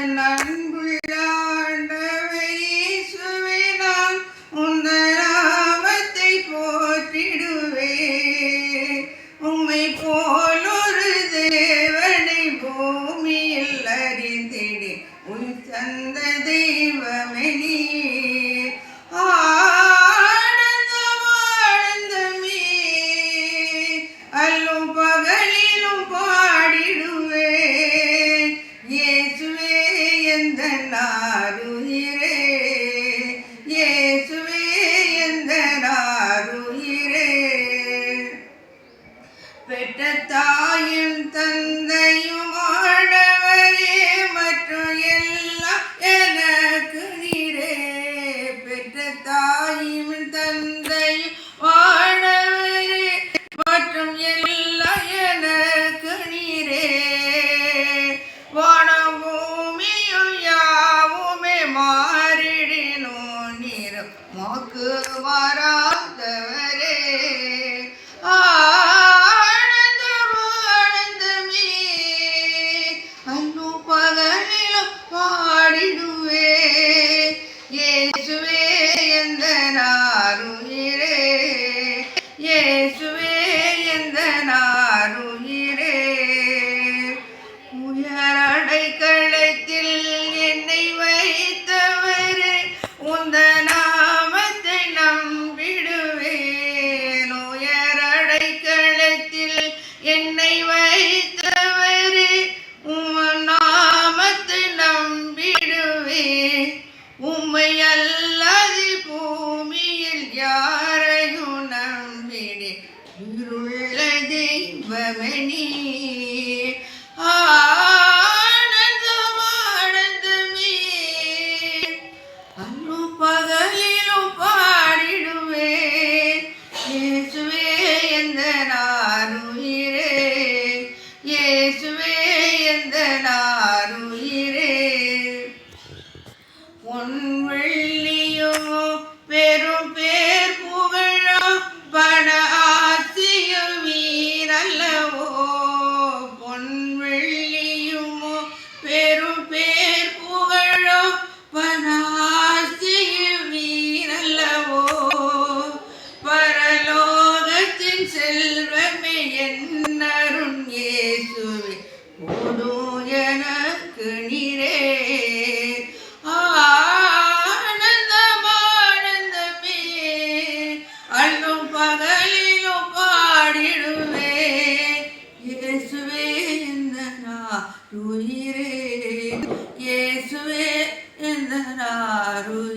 அன்புள்ள ஆண்டவரே இயேசுவே, நான் உந்தன் நாமத்தை போற்றிடுவேன். உம்மை போல் ஒரு தேவனை பூமியில் அறிந்திடு உன் தந்த தெய்வமே நீர். ஆனந்தமே அல்லும் பகலிலும் பாடிடுவேன். இயேசுவே எந்தன் ஆருயிரே, இயேசுவே எந்தன் ஆருயிரே. பெற்ற தாயும் தந்தையும் ஆண்டவரே, மற்றும் எல்லாம் எனக்கு நீரே. பெற்ற தாயும் தந்தையும் ஆண்டவரே, மற்றும் எல்லாம் எனக்கு நீரே. வானம் பூமியும் யாவுமே மாறிடினும் நீர் மோக்கு மாறாதவரே. இயேசுவே எந்தன் ஆருயிரே, இயேசுவே எந்தன் ஆருயிரே. உயர் அடைக்கலத்தில் என்னை வைத்தவரே, உந்தன் நாமத்தை நம்பிடுவேன். உயர் அடைக்கலத்தில் என்னை வைத்தவரே, உம் நாமத்தை நம்பிடுவேன். உம்மை அல்லாது பூமியில் யாரையும் நம்பினே உயிருள்ள தெய்வமே நீர். ஆனந்தமே அல்லும் பகலிலும் பாடிடுவேன். இயேசுவே எந்தன் ஆருயிரே, இயேசுவே எந்தன் ஆருயிரே. பொன் வெள்ளியும் பெரும் பேர் புகழும் பண ஆசியும் வீரல்லவோ. பொன் வெள்ளியும் பெரும் பேர் புகழும் பண ஆசியும் வீரல்லவோ. பரலோகத்தின் செல்வமே என்னருண் இயேசுவே, போதும் எனக்கு நீரே. அல்லும் பகலிலும் பாடிடுவேன். இயேசுவே எந்தன் ஆருயிரே, இயேசுவே எந்தன் ஆருயிரே.